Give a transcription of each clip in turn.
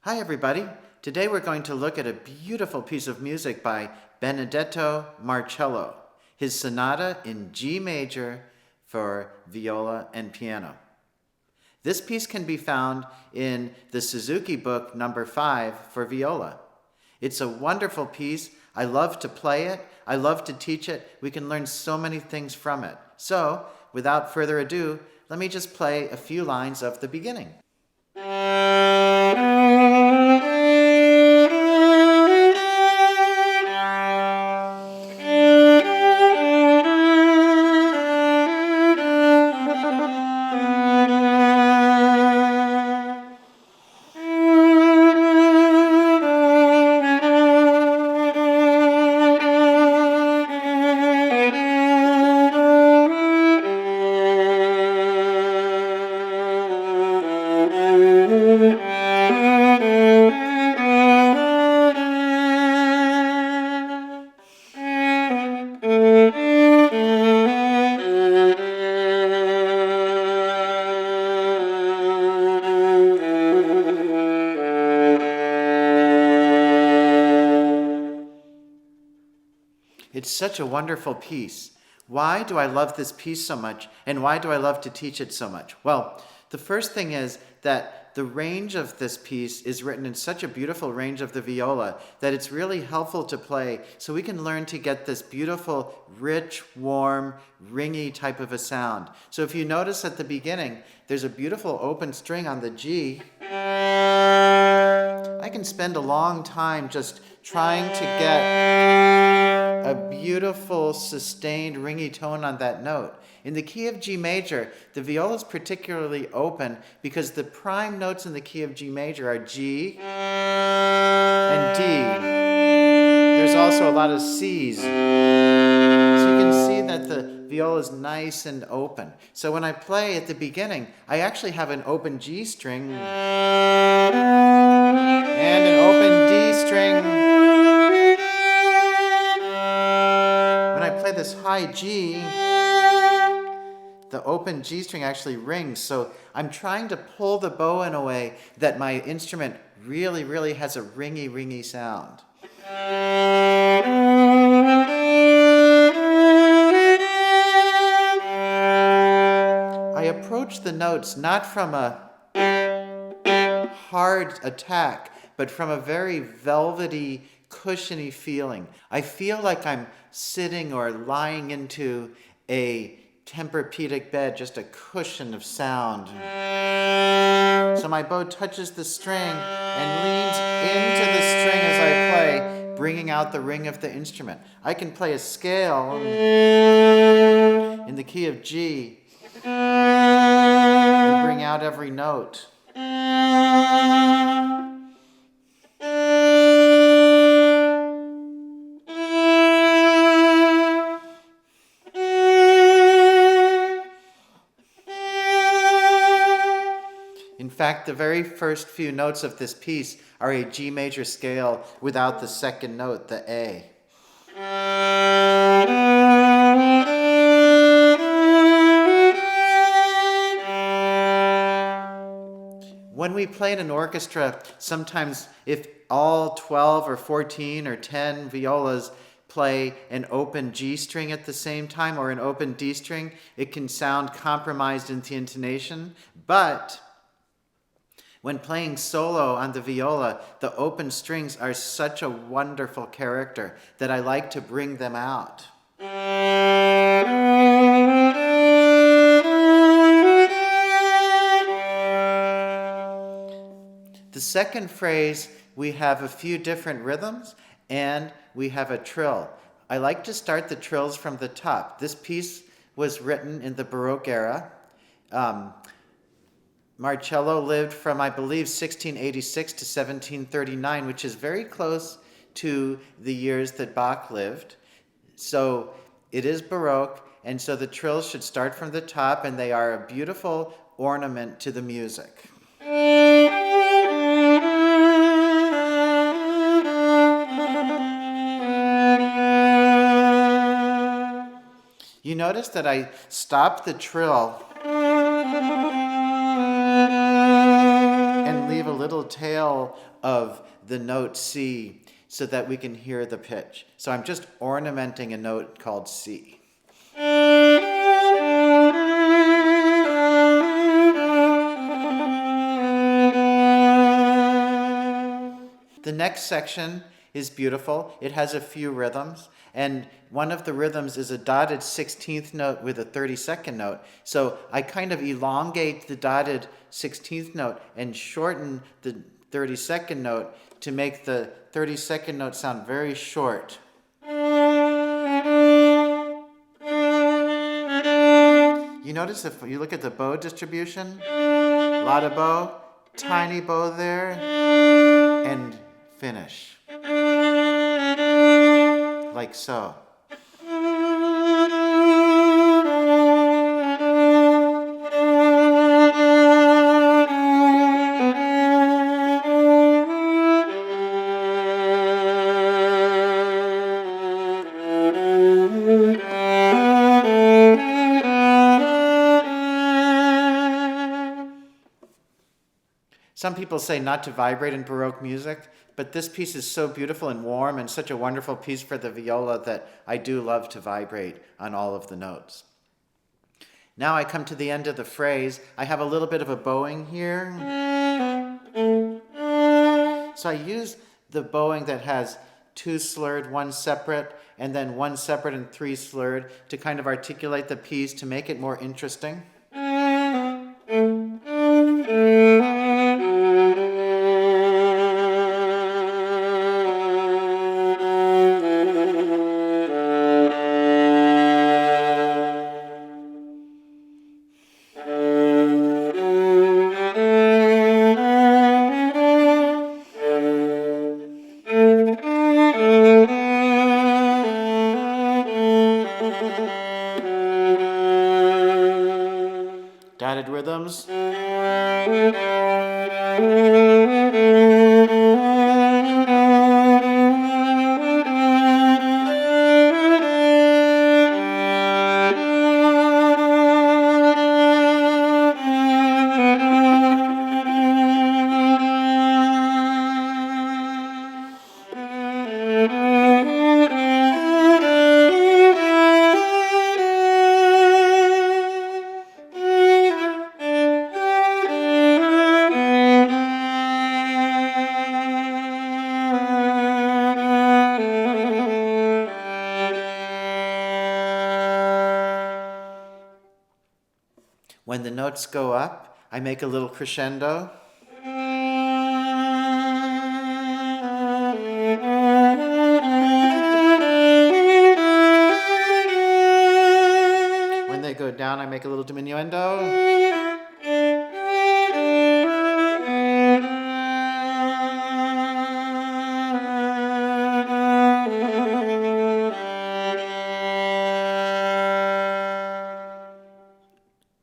Hi everybody. Today we're going to look at a beautiful piece of music by Benedetto Marcello, his sonata in G major for viola and piano. This piece can be found in the Suzuki book number 5 for viola. It's a wonderful piece. I love to play it. I love to teach it. We can learn so many things from it. So, without further ado, let me just play a few lines of the beginning. It's such a wonderful piece. Why do I love this piece so much, and why do I love to teach it so much? Well, the first thing is that the range of this piece is written in such a beautiful range of the viola that it's really helpful to play so we can learn to get this beautiful, rich, warm, ringy type of a sound. So if you notice at the beginning, there's a beautiful open string on the G. I can spend a long time just trying to get a beautiful, sustained, ringy tone on that note. In the key of G major, the viola is particularly open because the prime notes in the key of G major are G and D. There's also a lot of C's. So you can see that the viola is nice and open. So when I play at the beginning, I actually have an open G string and an open D string. When I play this high G, the open G string actually rings, so I'm trying to pull the bow in a way that my instrument really has a ringy sound. I approach the notes not from a hard attack, but from a very velvety, cushiony feeling. I feel like I'm sitting or lying into a Tempur-Pedic bed, just a cushion of sound. So my bow touches the string and leans into the string as I play, bringing out the ring of the instrument. I can play a scale in the key of G and bring out every note. In fact, the very first few notes of this piece are a G major scale without the second note, the A. When we play in an orchestra, sometimes if all 12 or 14 or 10 violas play an open G string at the same time or an open D string, it can sound compromised in the intonation, but when playing solo on the viola, the open strings are such a wonderful character that I like to bring them out. The second phrase, we have a few different rhythms and we have a trill. I like to start the trills from the top. This piece was written in the Baroque era. Marcello lived from, I believe, 1686 to 1739, which is very close to the years that Bach lived. So it is Baroque, and so the trills should start from the top, and they are a beautiful ornament to the music. You notice that I stop the trill and leave a little tail of the note C so that we can hear the pitch. So I'm just ornamenting a note called C. The next section is beautiful. It has a few rhythms, and one of the rhythms is a dotted 16th note with a 32nd note. So I kind of elongate the dotted 16th note and shorten the 32nd note to make the 32nd note sound very short. You notice if you look at the bow distribution, a lot of bow, tiny bow there, and finish. Like so. Some people say not to vibrate in Baroque music, but this piece is so beautiful and warm and such a wonderful piece for the viola that I do love to vibrate on all of the notes. Now I come to the end of the phrase. I have a little bit of a bowing here. So I use the bowing that has 2 slurred, 1 separate, and then 1 separate and 3 slurred to kind of articulate the piece to make it more interesting. Dotted rhythms. When the notes go up, I make a little crescendo. When they go down, I make a little diminuendo.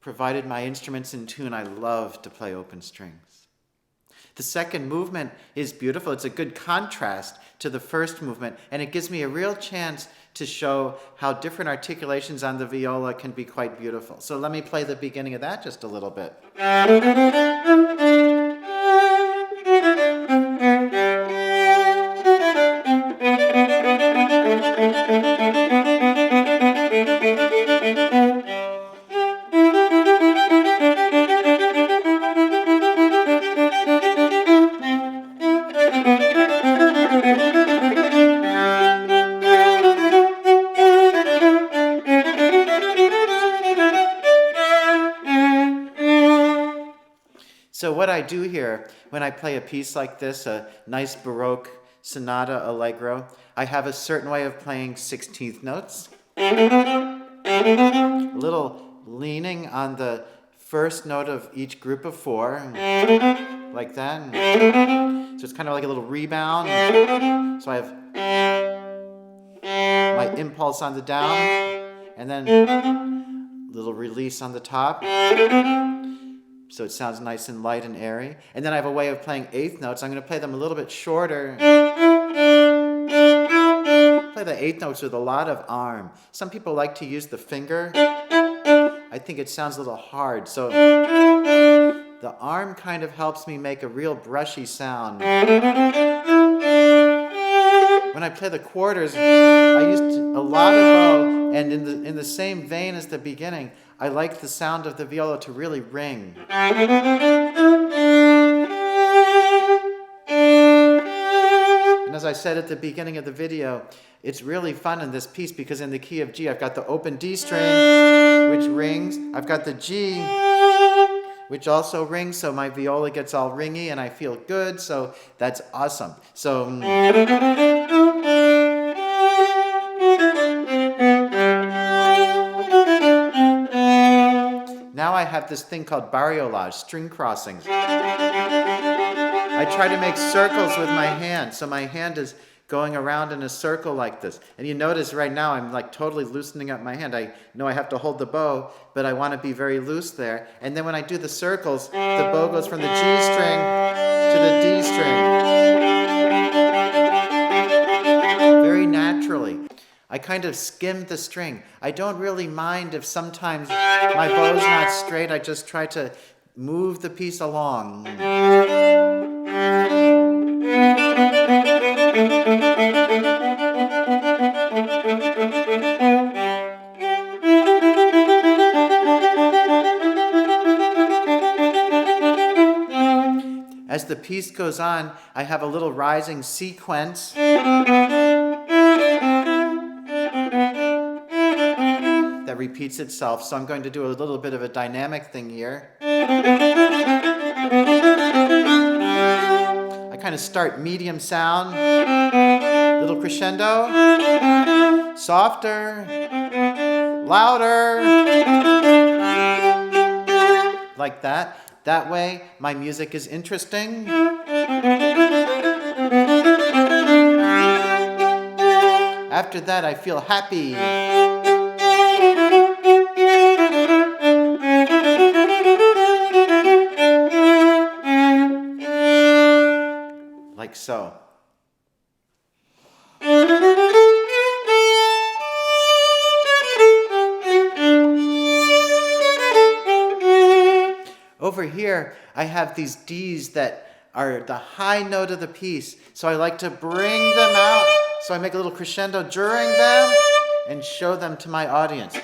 Provided my instrument's in tune, I love to play open strings. The second movement is beautiful. It's a good contrast to the first movement, and it gives me a real chance to show how different articulations on the viola can be quite beautiful. So let me play the beginning of that just a little bit. So what I do here, when I play a piece like this, a nice Baroque sonata allegro, I have a certain way of playing 16th notes. A little leaning on the first note of each group of 4, like that. So it's kind of like a little rebound. So I have my impulse on the down, and then a little release on the top. So it sounds nice and light and airy. And then I have a way of playing 8th notes. I'm going to play them a little bit shorter. Play the 8th notes with a lot of arm. Some people like to use the finger. I think it sounds a little hard. So the the arm kind of helps me make a real brushy sound. When I play the quarters, I used a lot of bow, and in the same vein as the beginning, I like the sound of the viola to really ring. And as I said at the beginning of the video, it's really fun in this piece because in the key of G, I've got the open D string, which rings. I've got the G, which also rings, so my viola gets all ringy and I feel good, so that's awesome. So now I have this thing called bariolage, string crossings. I try to make circles with my hand, so my hand is going around in a circle like this. And you notice right now I'm like totally loosening up my hand. I know I have to hold the bow, but I want to be very loose there. And then when I do the circles, the bow goes from the G string to the D string. Very naturally. I kind of skim the string. I don't really mind if sometimes my bow's not straight. I just try to move the piece along. As the piece goes on, I have a little rising sequence. That repeats itself, so I'm going to do a little bit of a dynamic thing here. I kind of start medium sound, little crescendo, softer, louder, like that. That way, my music is interesting. After that, I feel happy. Like so. Over here, I have these Ds that are the high note of the piece, so I like to bring them out, so I make a little crescendo during them and show them to my audience.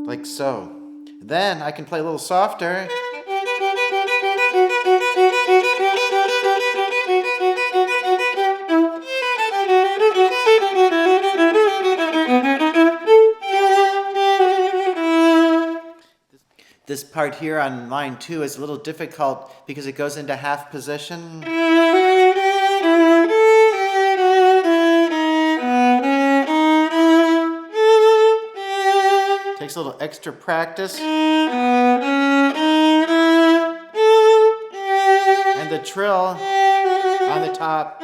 Like so. Then I can play a little softer. This part here on line 2 is a little difficult because it goes into half position. Takes a little extra practice. And the trill on the top.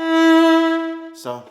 So.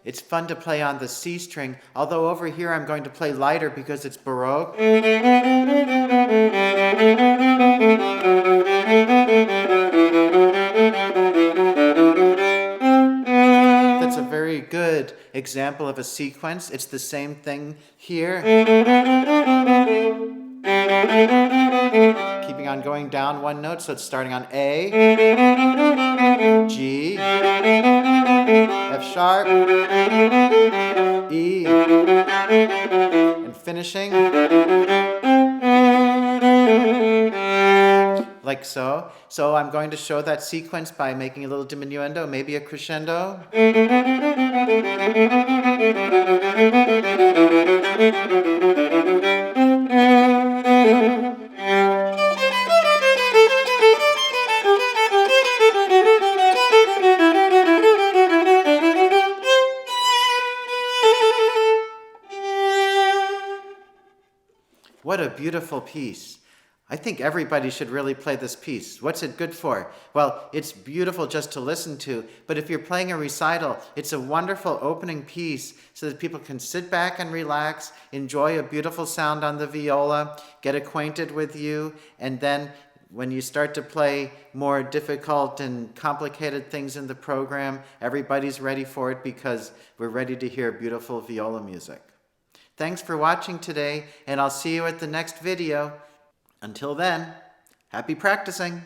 It's fun to play on the C string, although over here I'm going to play lighter because it's Baroque. That's a very good example of a sequence. It's the same thing here. Keeping on going down one note, so it's starting on A, G, F sharp, E, and finishing like so. So I'm going to show that sequence by making a little diminuendo, maybe a crescendo. What a beautiful piece. I think everybody should really play this piece. What's it good for? Well, it's beautiful just to listen to, but if you're playing a recital, it's a wonderful opening piece so that people can sit back and relax, enjoy a beautiful sound on the viola, get acquainted with you, and then when you start to play more difficult and complicated things in the program, everybody's ready for it because we're ready to hear beautiful viola music. Thanks for watching today, and I'll see you at the next video. Until then, happy practicing!